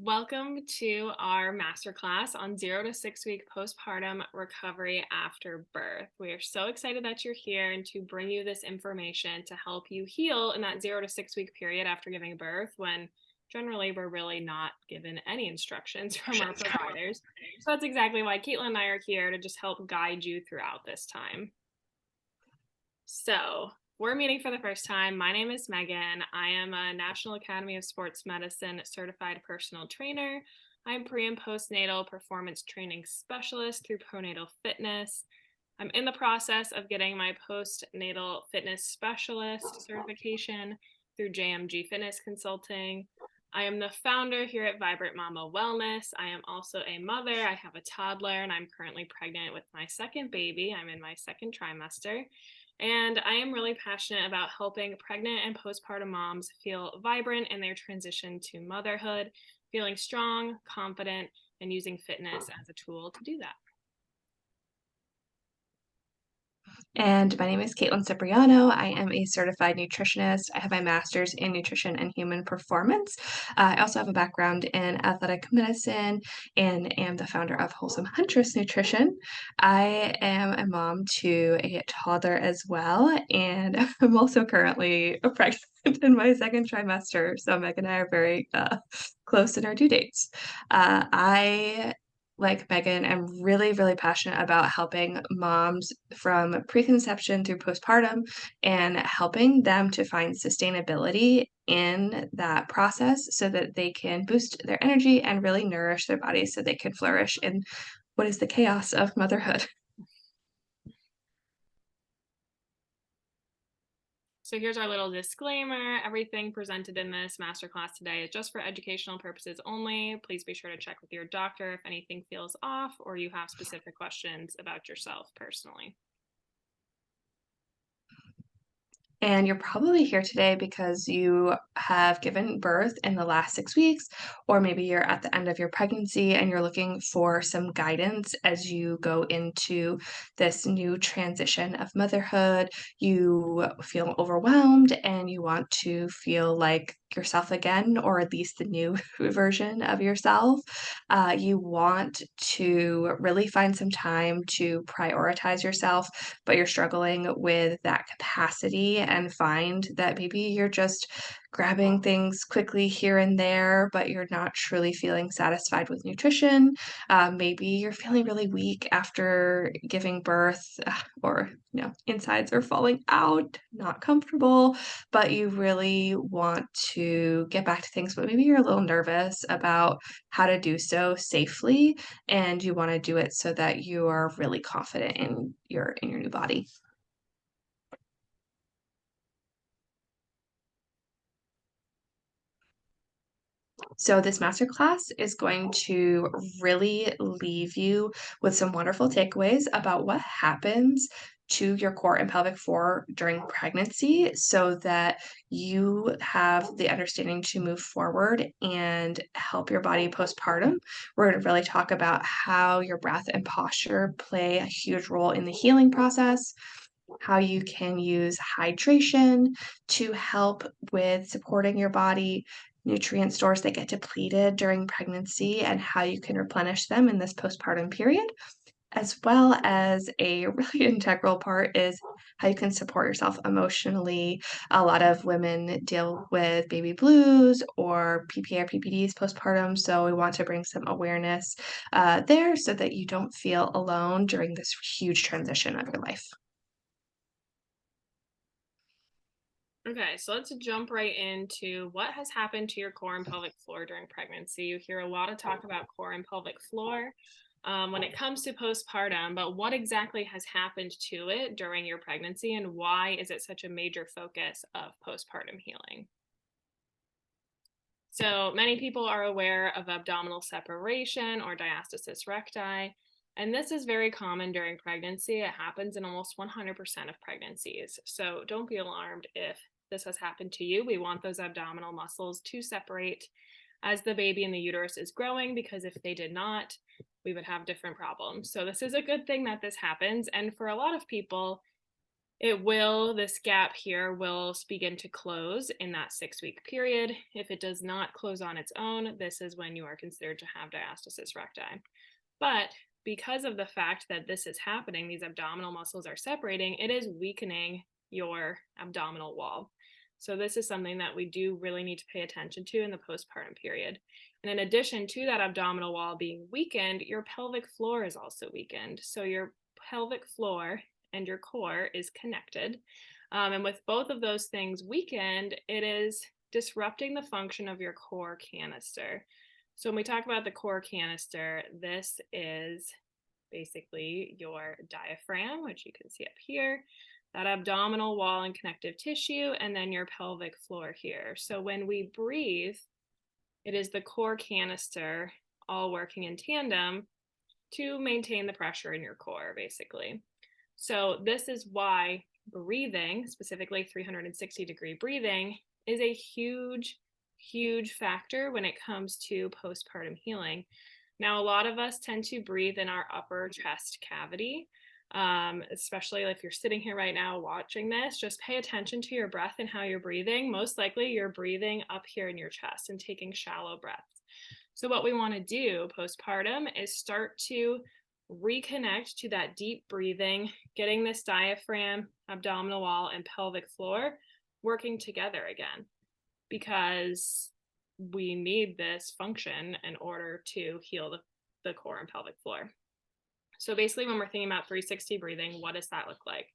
Welcome to our masterclass on 0 to 6 week postpartum recovery after birth. We are so excited that you're here and to bring you this information to help you heal in that 0 to 6 week period after giving birth when generally we're really not given any instructions from our providers. So that's exactly why Caitlin and I are here to just help guide you throughout this time. So, we're meeting for the first time. My name is Megan. I am a National Academy of Sports Medicine certified personal trainer. I'm pre and postnatal performance training specialist through Pronatal Fitness. I'm in the process of getting my postnatal fitness specialist certification through JMG Fitness Consulting. I am the founder here at Vibrant Mama Wellness. I am also a mother. I have a toddler and I'm currently pregnant with my second baby. I'm in my second trimester. And I am really passionate about helping pregnant and postpartum moms feel vibrant in their transition to motherhood, feeling strong, confident, and using fitness as a tool to do that. And my name is Caitlin Cipriano. I am a certified nutritionist. I have my master's in nutrition and human performance. I also have a background in athletic medicine and am the founder of Wholesome Huntress Nutrition. I am a mom to a toddler as well, and I'm also currently pregnant in my second trimester. So Meg and I are very close in our due dates. I like Megan, am really, really passionate about helping moms from preconception through postpartum and helping them to find sustainability in that process so that they can boost their energy and really nourish their bodies so they can flourish in what is the chaos of motherhood. So here's our little disclaimer. Everything presented in this masterclass today is just for educational purposes only. Please be sure to check with your doctor if anything feels off or you have specific questions about yourself personally. And you're probably here today because you have given birth in the last 6 weeks, or maybe you're at the end of your pregnancy and you're looking for some guidance as you go into this new transition of motherhood. You feel overwhelmed and you want to feel like yourself again, or at least the new version of yourself. You want to really find some time to prioritize yourself, but you're struggling with that capacity and find that maybe you're just grabbing things quickly here and there, but you're not truly feeling satisfied with nutrition. Maybe you're feeling really weak after giving birth, or insides are falling out, not comfortable, but you really want to get back to things, but maybe you're a little nervous about how to do so safely, and you want to do it so that you are really confident in your new body. So this masterclass is going to really leave you with some wonderful takeaways about what happens to your core and pelvic floor during pregnancy so that you have the understanding to move forward and help your body postpartum. We're going to really talk about how your breath and posture play a huge role in the healing process, how you can use hydration to help with supporting your body, nutrient stores that get depleted during pregnancy, and how you can replenish them in this postpartum period, as well as a really integral part is how you can support yourself emotionally. A lot of women deal with baby blues or PPA or PPDs postpartum, so we want to bring some awareness there so that you don't feel alone during this huge transition of your life. Okay, so let's jump right into what has happened to your core and pelvic floor during pregnancy. You hear a lot of talk about core and pelvic floor when it comes to postpartum, but what exactly has happened to it during your pregnancy and why is it such a major focus of postpartum healing? So many people are aware of abdominal separation or diastasis recti, and this is very common during pregnancy. It happens in almost 100% of pregnancies. So don't be alarmed if this has happened to you. We want those abdominal muscles to separate as the baby in the uterus is growing, because if they did not, we would have different problems. So this is a good thing that this happens. And for a lot of people, This gap here will begin to close in that 6-week period. If it does not close on its own, this is when you are considered to have diastasis recti. But because of the fact that this is happening, these abdominal muscles are separating, it is weakening your abdominal wall. So this is something that we do really need to pay attention to in the postpartum period. And in addition to that abdominal wall being weakened, your pelvic floor is also weakened. So your pelvic floor and your core is connected. And with both of those things weakened, it is disrupting the function of your core canister. So when we talk about the core canister, this is basically your diaphragm, which you can see up here, that abdominal wall and connective tissue, and then your pelvic floor here. So when we breathe, it is the core canister all working in tandem to maintain the pressure in your core, basically. So this is why breathing, specifically 360-degree breathing, is a huge, huge factor when it comes to postpartum healing. Now, a lot of us tend to breathe in our upper chest cavity, especially if you're sitting here right now watching this. Just pay attention to your breath and how you're breathing. Most likely, you're breathing up here in your chest and taking shallow breaths. So, what we want to do postpartum is start to reconnect to that deep breathing, getting this diaphragm, abdominal wall, and pelvic floor working together again, because we need this function in order to heal the core and pelvic floor. So basically, when we're thinking about 360 breathing, what does that look like?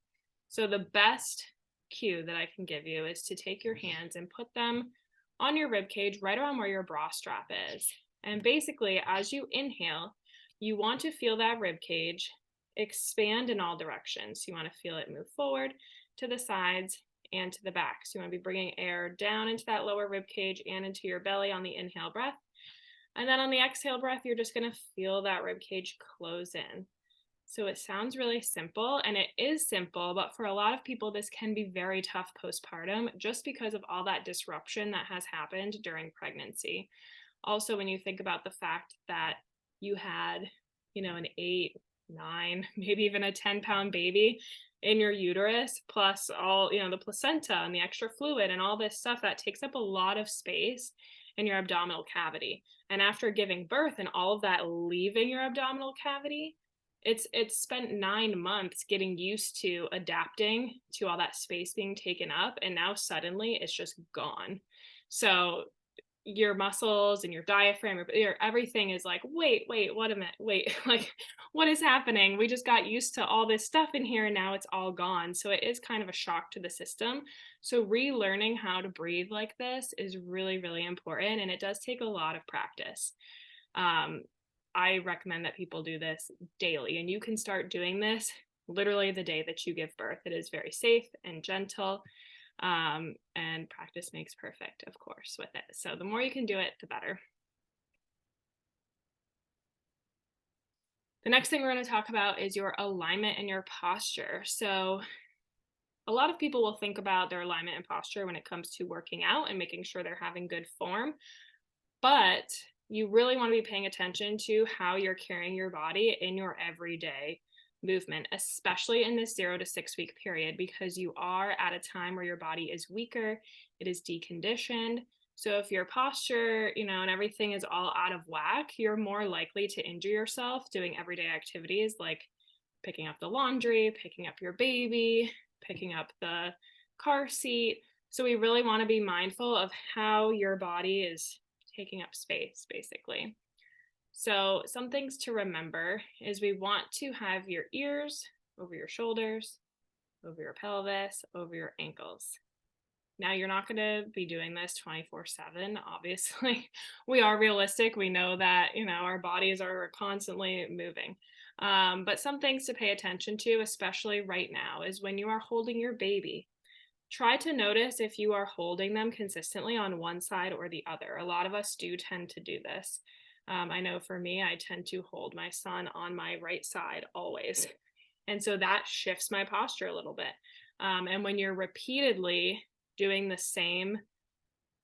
So the best cue that I can give you is to take your hands and put them on your rib cage right around where your bra strap is. And basically, as you inhale, you want to feel that rib cage expand in all directions. You want to feel it move forward, to the sides, and to the back. So you want to be bringing air down into that lower rib cage and into your belly on the inhale breath. And then on the exhale breath, you're just going to feel that rib cage close in. So it sounds really simple, and it is simple, but for a lot of people, this can be very tough postpartum just because of all that disruption that has happened during pregnancy. Also, when you think about the fact that you had, an 8, 9, maybe even a 10-pound baby in your uterus, plus all, the placenta and the extra fluid and all this stuff that takes up a lot of space in your abdominal cavity. And after giving birth and all of that leaving your abdominal cavity, it's spent 9 months getting used to adapting to all that space being taken up, and now suddenly it's just gone. So your muscles and your diaphragm, your everything is like, wait, what a minute, wait, like, what is happening? We just got used to all this stuff in here and now it's all gone. So it is kind of a shock to the system. So relearning how to breathe like this is really, really important. And it does take a lot of practice. I recommend that people do this daily, and you can start doing this literally the day that you give birth. It is very safe and gentle. And practice makes perfect, of course, with it. So the more you can do it, the better. The next thing we're going to talk about is your alignment and your posture. So a lot of people will think about their alignment and posture when it comes to working out and making sure they're having good form, but you really want to be paying attention to how you're carrying your body in your everyday movement, especially in this 0 to 6 week period, because you are at a time where your body is weaker, it is deconditioned. So if your posture, and everything is all out of whack, you're more likely to injure yourself doing everyday activities like picking up the laundry, picking up your baby, picking up the car seat. So we really want to be mindful of how your body is taking up space, basically. So some things to remember is we want to have your ears over your shoulders, over your pelvis, over your ankles. Now, you're not going to be doing this 24/7, obviously. We are realistic. We know that, our bodies are constantly moving. But some things to pay attention to, especially right now, is when you are holding your baby, try to notice if you are holding them consistently on one side or the other. A lot of us do tend to do this. I know for me, I tend to hold my son on my right side always. And so that shifts my posture a little bit. And when you're repeatedly doing the same,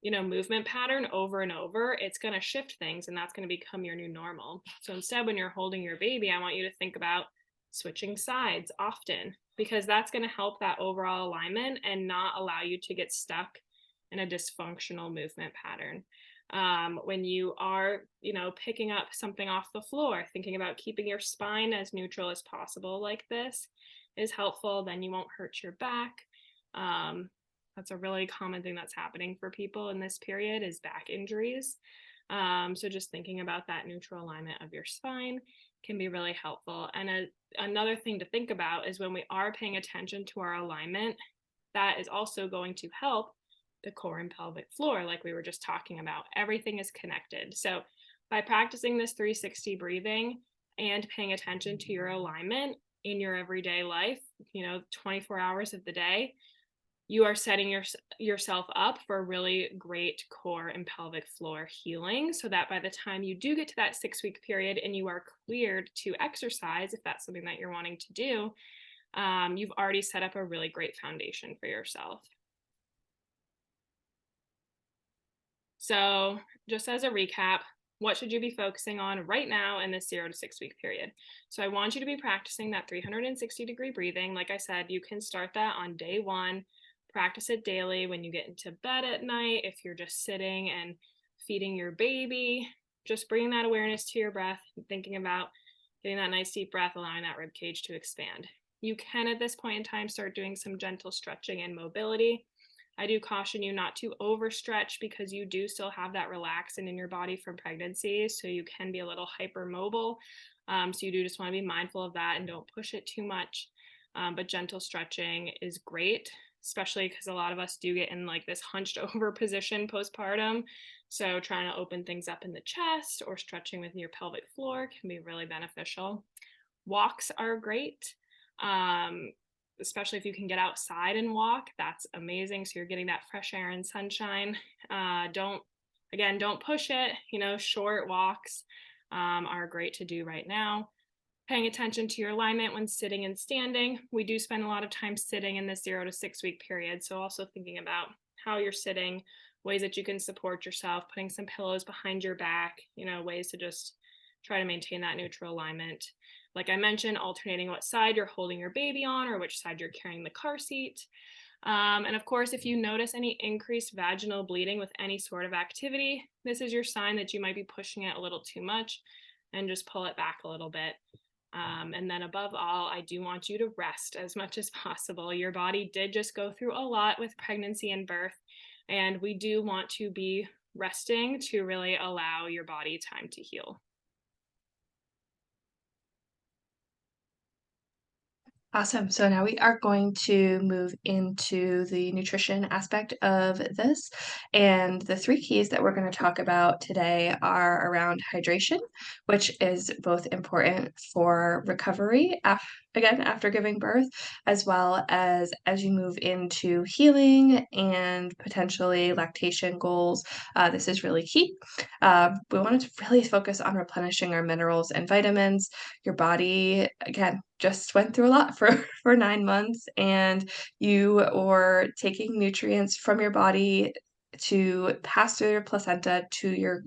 movement pattern over and over, it's going to shift things, and that's going to become your new normal. So instead, when you're holding your baby, I want you to think about switching sides often, because that's going to help that overall alignment and not allow you to get stuck in a dysfunctional movement pattern. When you are, picking up something off the floor, thinking about keeping your spine as neutral as possible, like this, is helpful. Then you won't hurt your back. Um, that's a really common thing that's happening for people in this period is back injuries. So just thinking about that neutral alignment of your spine can be really helpful. And another thing to think about is when we are paying attention to our alignment, that is also going to help the core and pelvic floor, like we were just talking about. Everything is connected. So by practicing this 360 breathing and paying attention to your alignment in your everyday life, 24 hours of the day, you are setting yourself up for really great core and pelvic floor healing, so that by the time you do get to that 6-week period and you are cleared to exercise, if that's something that you're wanting to do, you've already set up a really great foundation for yourself. So just as a recap, what should you be focusing on right now in this 0 to 6-week period? So I want you to be practicing that 360-degree breathing. Like I said, you can start that on day 1. Practice it daily when you get into bed at night. If you're just sitting and feeding your baby, just bringing that awareness to your breath, thinking about getting that nice deep breath, allowing that rib cage to expand. You can, at this point in time, start doing some gentle stretching and mobility. I do caution you not to overstretch because you do still have that relaxin in your body from pregnancy, so you can be a little hypermobile. So you do just want to be mindful of that and don't push it too much. But gentle stretching is great, especially because a lot of us do get in like this hunched over position postpartum. So trying to open things up in the chest or stretching with your pelvic floor can be really beneficial. Walks are great. Especially if you can get outside and walk, that's amazing. So you're getting that fresh air and sunshine. Don't push it. Short walks are great to do right now. Paying attention to your alignment when sitting and standing. We do spend a lot of time sitting in this 0 to 6-week period. So also thinking about how you're sitting, ways that you can support yourself, putting some pillows behind your back, ways to just try to maintain that neutral alignment. Like I mentioned, alternating what side you're holding your baby on or which side you're carrying the car seat. And of course, if you notice any increased vaginal bleeding with any sort of activity, this is your sign that you might be pushing it a little too much, and just pull it back a little bit. And then above all, I do want you to rest as much as possible. Your body did just go through a lot with pregnancy and birth, and we do want to be resting to really allow your body time to heal. Awesome. So now we are going to move into the nutrition aspect of this. And the 3 keys that we're going to talk about today are around hydration, which is both important for recovery, again, after giving birth, as well as you move into healing and potentially lactation goals. This is really key. We wanted to really focus on replenishing our minerals and vitamins. Your body, again, just went through a lot for for 9 months, and you are taking nutrients from your body to pass through your placenta to your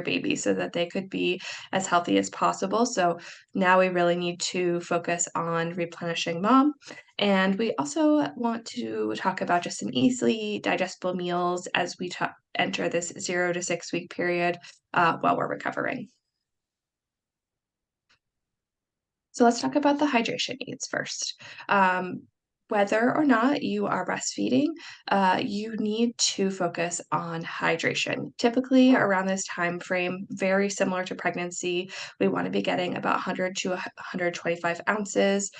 baby so that they could be as healthy as possible. So now we really need to focus on replenishing mom. And we also want to talk about just some easily digestible meals as we enter this 0 to 6-week period while we're recovering. So let's talk about the hydration needs first. Whether or not you are breastfeeding, you need to focus on hydration. Typically, around this time frame, very similar to pregnancy, we want to be getting about 100 to 125 ounces.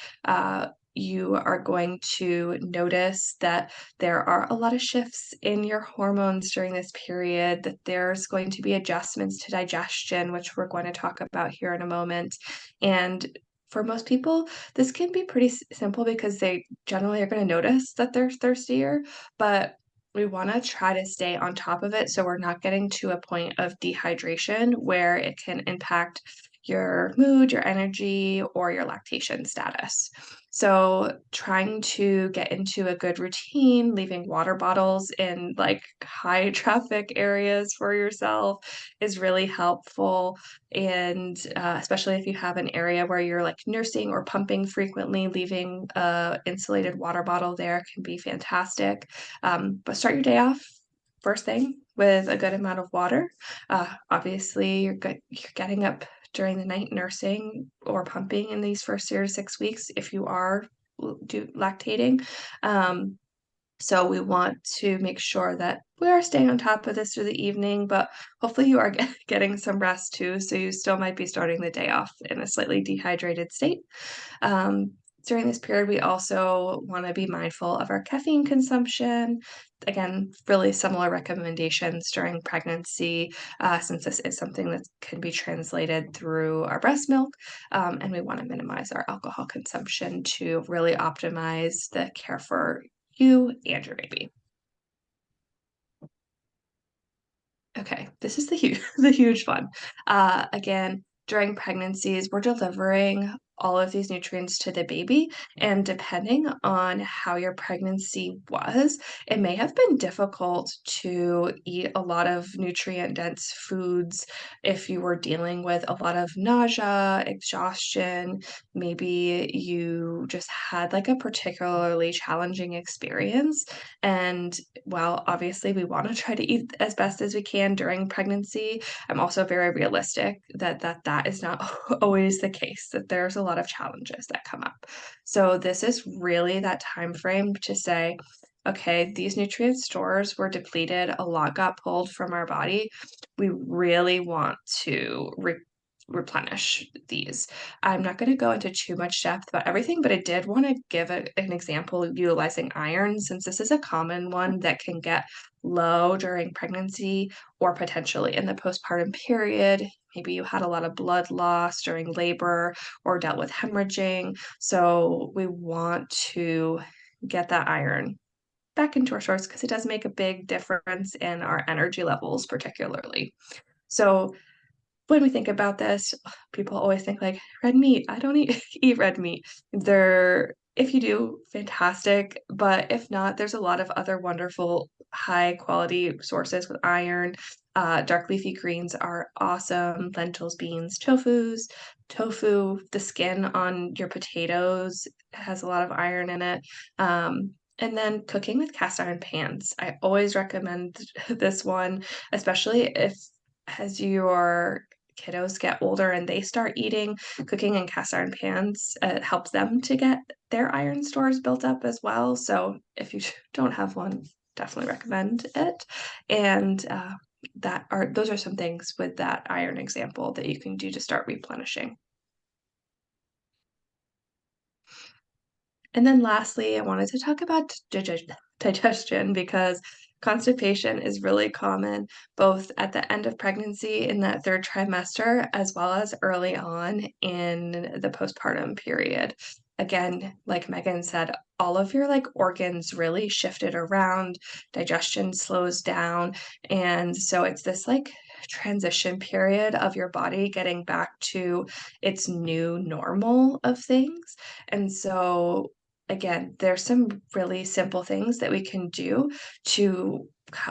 You are going to notice that there are a lot of shifts in your hormones during this period, that there's going to be adjustments to digestion, which we're going to talk about here in a moment. And for most people, this can be pretty simple because they generally are going to notice that they're thirstier, but we want to try to stay on top of it so we're not getting to a point of dehydration where it can impact your mood, your energy, or your lactation status. So, trying to get into a good routine, leaving water bottles in like high traffic areas for yourself is really helpful. And especially if you have an area where you're like nursing or pumping frequently, leaving a insulated water bottle there can be fantastic. But start your day off first thing with a good amount of water. Obviously, you're getting up during the night nursing or pumping in these first 0 to 6 weeks if you are lactating. Um, so we want to make sure that we are staying on top of this through the evening, but hopefully you are getting some rest too. So you still might be starting the day off in a slightly dehydrated state. Um, During this period, we also want to be mindful of our caffeine consumption. Again, really similar recommendations during pregnancy, since this is something that can be translated through our breast milk. And we want to minimize our alcohol consumption to really optimize the care for you and your baby. Okay, this is the huge the huge one. Again, during pregnancies, we're delivering all of these nutrients to the baby, and depending on how your pregnancy was, it may have been difficult to eat a lot of nutrient-dense foods if you were dealing with a lot of nausea, exhaustion, maybe you just had, like, a particularly challenging experience, and while obviously we want to try to eat as best as we can during pregnancy, I'm also very realistic that is not always the case, that there's a lot of challenges that come up. So this is really that time frame to say, okay, these nutrient stores were depleted, a lot got pulled from our body. We really want to replenish these. I'm not going to go into too much depth about everything, but I did want to give an example of utilizing iron since this is a common one that can get low during pregnancy or potentially in the postpartum period. Maybe you had a lot of blood loss during labor or dealt with hemorrhaging. So we want to get that iron back into our source because it does make a big difference in our energy levels, particularly. So when we think about this, people always think like red meat. I don't eat eat red meat. There, if you do, fantastic. But if not, there's a lot of other wonderful high quality sources with iron. Dark leafy greens are awesome. Lentils, beans, tofu. The skin on your potatoes has a lot of iron in it. And then cooking with cast iron pans. I always recommend this one, especially if as your kiddos get older and they start eating, cooking in cast iron pans, helps them to get their iron stores built up as well. So if you don't have one, definitely recommend it. And those are some things with that iron example that you can do to start replenishing. And then lastly, I wanted to talk about digestion because constipation is really common both at the end of pregnancy in that third trimester as well as early on in the postpartum period. Again, like Megan said, all of your like organs really shifted around, digestion slows down, and so it's this like transition period of your body getting back to its new normal of things. And so again, there's some really simple things that we can do to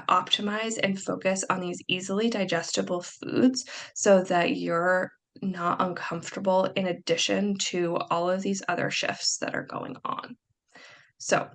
optimize and focus on these easily digestible foods so that you're not uncomfortable in addition to all of these other shifts that are going on. So,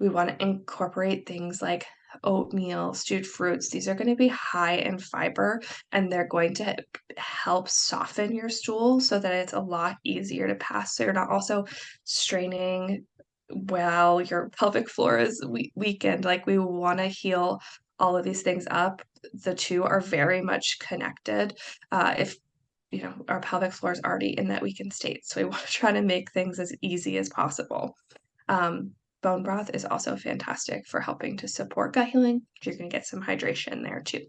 we want to incorporate things like oatmeal, stewed fruits. These are going to be high in fiber and they're going to help soften your stool so that it's a lot easier to pass. So, you're not also straining while your pelvic floor is weakened. Like, we want to heal all of these things up. The two are very much connected. If our pelvic floor is already in that weakened state. So, we want to try to make things as easy as possible. Um, Bone broth is also fantastic for helping to support gut healing. You're going to get some hydration there too.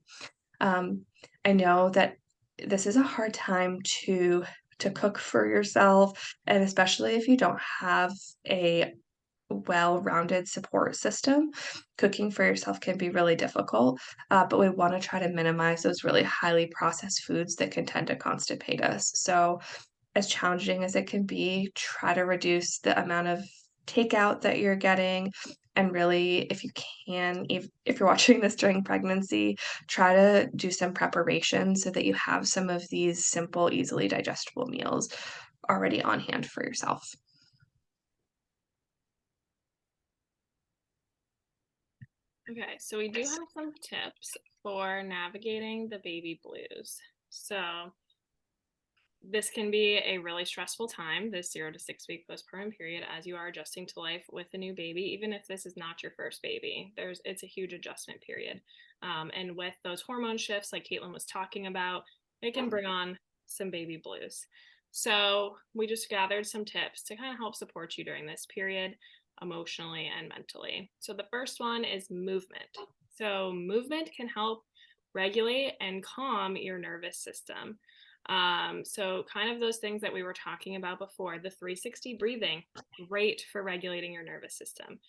Um, I know that this is a hard time to cook for yourself, and especially if you don't have a well-rounded support system. Cooking for yourself can be really difficult, but we wanna try to minimize those really highly processed foods that can tend to constipate us. So, as challenging as it can be, try to reduce the amount of takeout that you're getting, and really, if you can, if you're watching this during pregnancy, try to do some preparation so that you have some of these simple, easily digestible meals already on hand for yourself. Okay, so we do have some tips for navigating the baby blues. So, this can be a really stressful time, this 0 to 6 week postpartum period, as you are adjusting to life with a new baby. Even if this is not your first baby, it's a huge adjustment period. And with those hormone shifts, like Caitlin was talking about, it can bring on some baby blues. So we just gathered some tips to kind of help support you during this period, emotionally and mentally. So the first one is movement. So movement can help regulate and calm your nervous system. So kind of those things that we were talking about before, the 360 breathing, great for regulating your nervous system.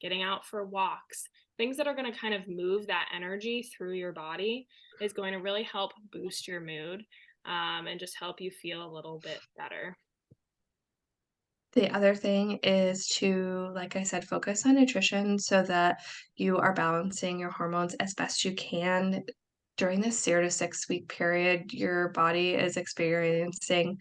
Getting out for walks, things that are going to kind of move that energy through your body is going to really help boost your mood, and just help you feel a little bit better. The other thing is to, like I said, focus on nutrition so that you are balancing your hormones as best you can. During this 0 to 6 week period, your body is experiencing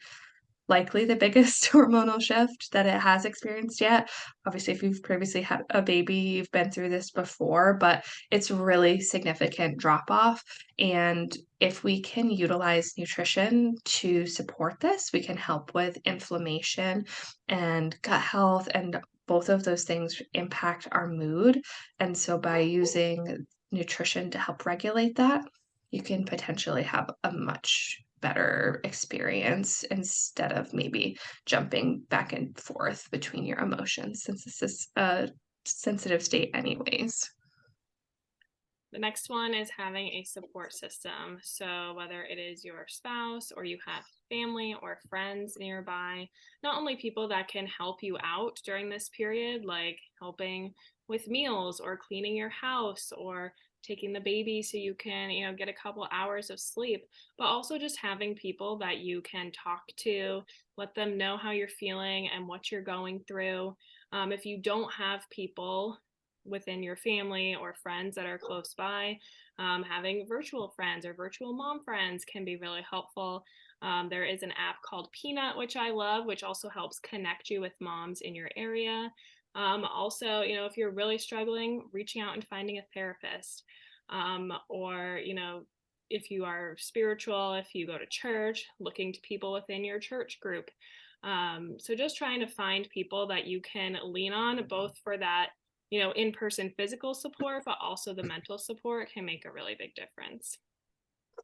likely the biggest hormonal shift that it has experienced yet. Obviously, if you've previously had a baby, you've been through this before, but it's really significant drop off. And if we can utilize nutrition to support this, we can help with inflammation and gut health, and both of those things impact our mood. And so, by using nutrition to help regulate that, you can potentially have a much better experience instead of maybe jumping back and forth between your emotions since this is a sensitive state anyways. The next one is having a support system. So, whether it is your spouse or you have family or friends nearby, not only people that can help you out during this period, like helping with meals or cleaning your house or taking the baby so you can, get a couple hours of sleep, but also just having people that you can talk to, let them know how you're feeling and what you're going through. If you don't have people within your family or friends that are close by, having virtual friends or virtual mom friends can be really helpful. There is an app called Peanut, which I love, which also helps connect you with moms in your area. Also, if you're really struggling, reaching out and finding a therapist. Or, if you are spiritual, if you go to church, looking to people within your church group. So just trying to find people that you can lean on, both for that, in-person physical support, but also the mental support can make a really big difference.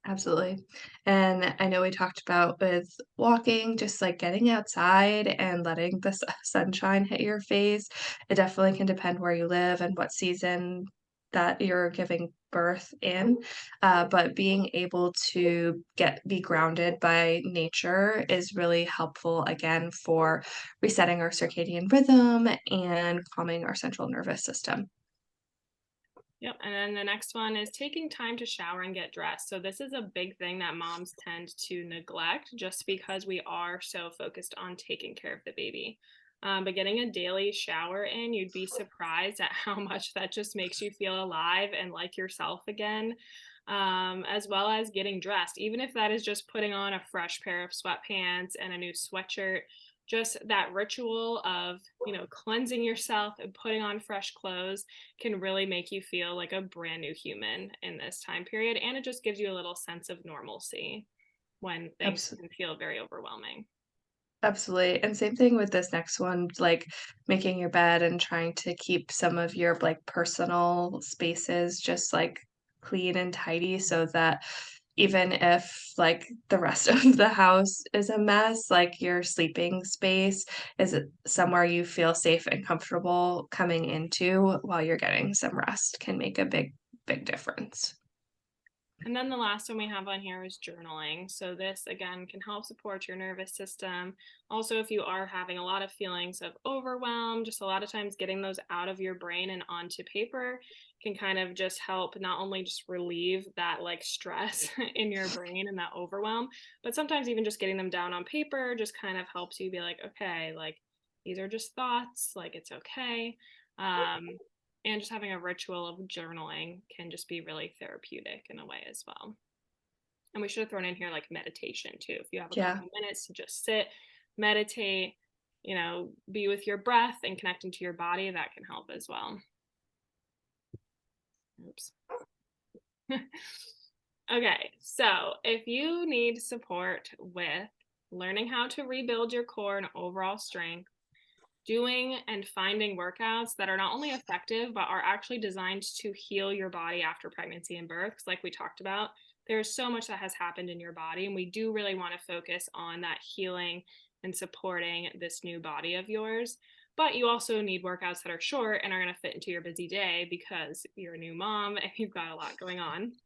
Absolutely. And I know we talked about with walking, just like getting outside and letting the sunshine hit your face. It definitely can depend where you live and what season that you're giving birth in. But being able to be grounded by nature is really helpful again for resetting our circadian rhythm and calming our central nervous system. Yep. And then the next one is taking time to shower and get dressed. So, this is a big thing that moms tend to neglect just because we are so focused on taking care of the baby. But getting a daily shower in, you'd be surprised at how much that just makes you feel alive and like yourself again, as well as getting dressed. Even if that is just putting on a fresh pair of sweatpants and a new sweatshirt, just that ritual of, cleansing yourself and putting on fresh clothes can really make you feel like a brand new human in this time period. And it just gives you a little sense of normalcy when things can feel very overwhelming. Absolutely, and same thing with this next one, like, making your bed and trying to keep some of your, like, personal spaces just, like, clean and tidy so that even if, like, the rest of the house is a mess, like, your sleeping space is somewhere you feel safe and comfortable coming into while you're getting some rest can make a big, big difference. And then the last one we have on here is journaling. So this again can help support your nervous system. Also, if you are having a lot of feelings of overwhelm, just a lot of times getting those out of your brain and onto paper can kind of just help not only just relieve that like stress in your brain and that overwhelm, but sometimes even just getting them down on paper just kind of helps you be like, okay, like these are just thoughts, like it's okay. Um, and just having a ritual of journaling can just be really therapeutic in a way as well. And we should have thrown in here like meditation too. If you have a Yeah. couple minutes to just sit, meditate, be with your breath and connecting to your body, that can help as well. Oops. Okay, so if you need support with learning how to rebuild your core and overall strength, doing and finding workouts that are not only effective but are actually designed to heal your body after pregnancy and birth, 'cause like we talked about, there's so much that has happened in your body and we do really want to focus on that healing and supporting this new body of yours. But you also need workouts that are short and are going to fit into your busy day because you're a new mom and you've got a lot going on.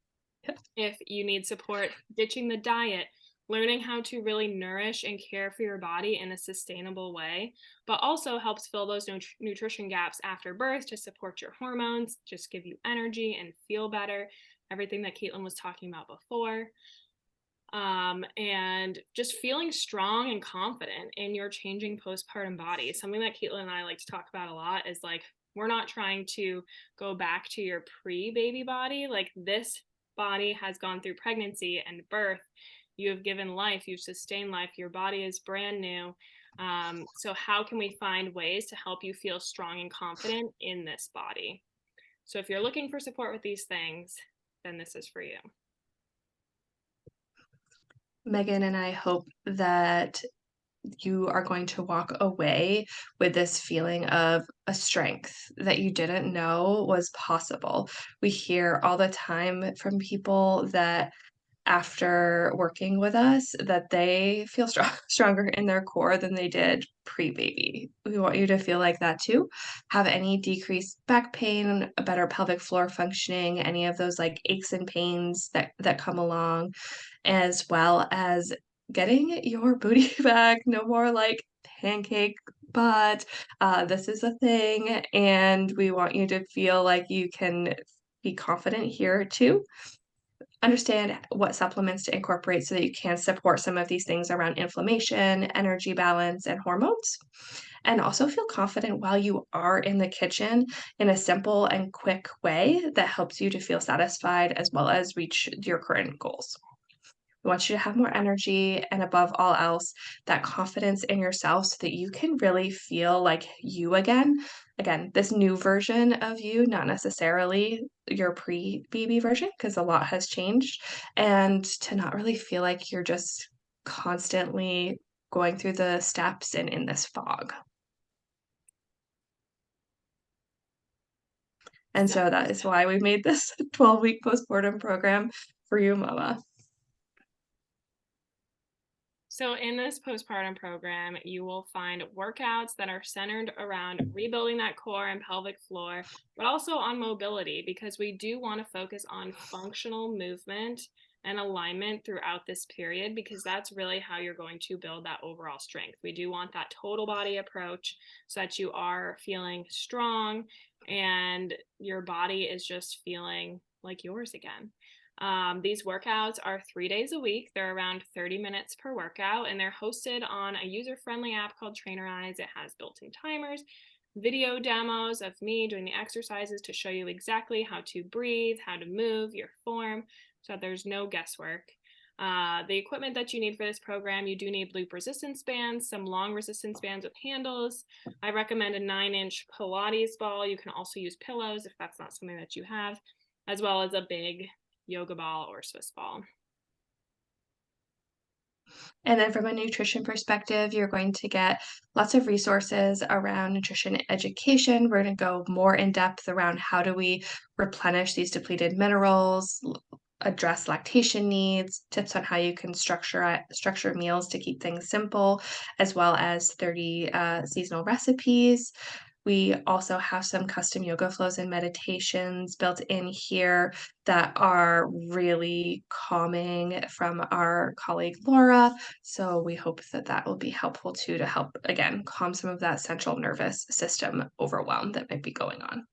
If you need support ditching the diet, learning how to really nourish and care for your body in a sustainable way, but also helps fill those nutrition gaps after birth to support your hormones, just give you energy and feel better. Everything that Caitlin was talking about before. And just feeling strong and confident in your changing postpartum body. Something that Caitlin and I like to talk about a lot is like, we're not trying to go back to your pre baby body. Like, this body has gone through pregnancy and birth. You have given life, you've sustained life, your body is brand new. So, how can we find ways to help you feel strong and confident in this body? So, if you're looking for support with these things, then this is for you. Megan and I hope that you are going to walk away with this feeling of a strength that you didn't know was possible. We hear all the time from people that after working with us that they feel stronger in their core than they did pre-baby. We want you to feel like that too. Have any decreased back pain, a better pelvic floor functioning, any of those like aches and pains that come along, as well as getting your booty back. No more like pancake butt. This is a thing, and we want you to feel like you can be confident here too. Understand what supplements to incorporate so that you can support some of these things around inflammation, energy balance, and hormones. And also feel confident while you are in the kitchen in a simple and quick way that helps you to feel satisfied as well as reach your current goals. We want you to have more energy and, above all else, that confidence in yourself so that you can really feel like you again. Again, this new version of you, not necessarily your pre baby version, because a lot has changed, and to not really feel like you're just constantly going through the steps and in this fog. And So, so that is why we made this 12-week postpartum program for you, mama. So, in this postpartum program, you will find workouts that are centered around rebuilding that core and pelvic floor, but also on mobility, because we do want to focus on functional movement and alignment throughout this period, because that's really how you're going to build that overall strength. We do want that total body approach so that you are feeling strong and your body is just feeling like yours again. These workouts are 3 days a week. They're around 30 minutes per workout, and they're hosted on a user-friendly app called Trainerize. It has built-in timers, video demos of me doing the exercises to show you exactly how to breathe, how to move your form, so that there's no guesswork. The equipment that you need for this program, you do need loop resistance bands, some long resistance bands with handles. I recommend a 9-inch Pilates ball. You can also use pillows if that's not something that you have, as well as a big yoga ball or Swiss ball. And then from a nutrition perspective, you're going to get lots of resources around nutrition education. We're going to go more in depth around how do we replenish these depleted minerals, address lactation needs, tips on how you can structure meals to keep things simple, as well as 30 seasonal recipes. We also have some custom yoga flows and meditations built in here that are really calming from our colleague Laura. So we hope that that will be helpful too to help, again, calm some of that central nervous system overwhelm that might be going on.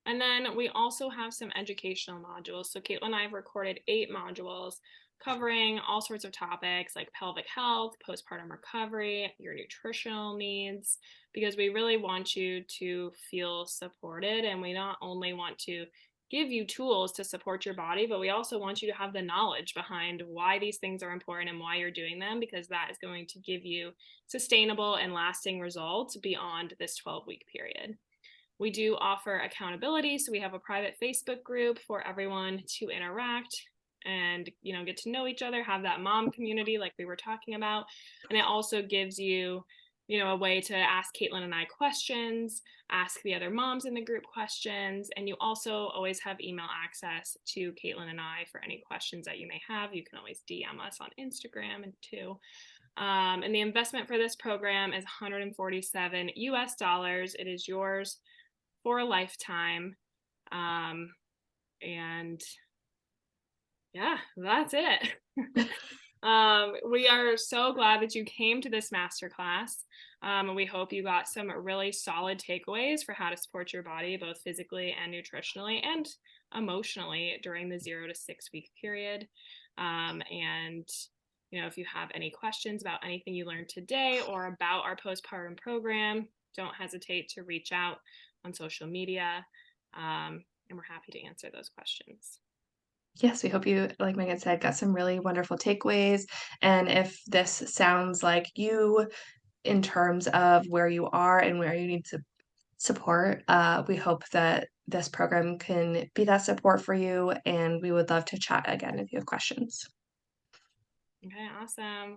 And then we also have some educational modules. So Caitlin and I have recorded 8 modules covering all sorts of topics like pelvic health, postpartum recovery, your nutritional needs, because we really want you to feel supported. And we not only want to give you tools to support your body, but we also want you to have the knowledge behind why these things are important and why you're doing them, because that is going to give you sustainable and lasting results beyond this 12-week period. We do offer accountability, so we have a private Facebook group for everyone to interact and get to know each other, have that mom community like we were talking about. And it also gives you a way to ask Caitlin and I questions, ask the other moms in the group questions, and you also always have email access to Caitlin and I for any questions that you may have. You can always DM us on Instagram and too. And the investment for this program is $147 US. It is yours for a lifetime. And yeah, that's it. We are so glad that you came to this masterclass. And we hope you got some really solid takeaways for how to support your body, both physically and nutritionally and emotionally during the 0 to 6 week period. And if you have any questions about anything you learned today or about our postpartum program, don't hesitate to reach out on social media. And we're happy to answer those questions. Yes, we hope you, like Megan said, got some really wonderful takeaways. And if this sounds like you in terms of where you are and where you need to support, we hope that this program can be that support for you. And we would love to chat again if you have questions. Okay, awesome.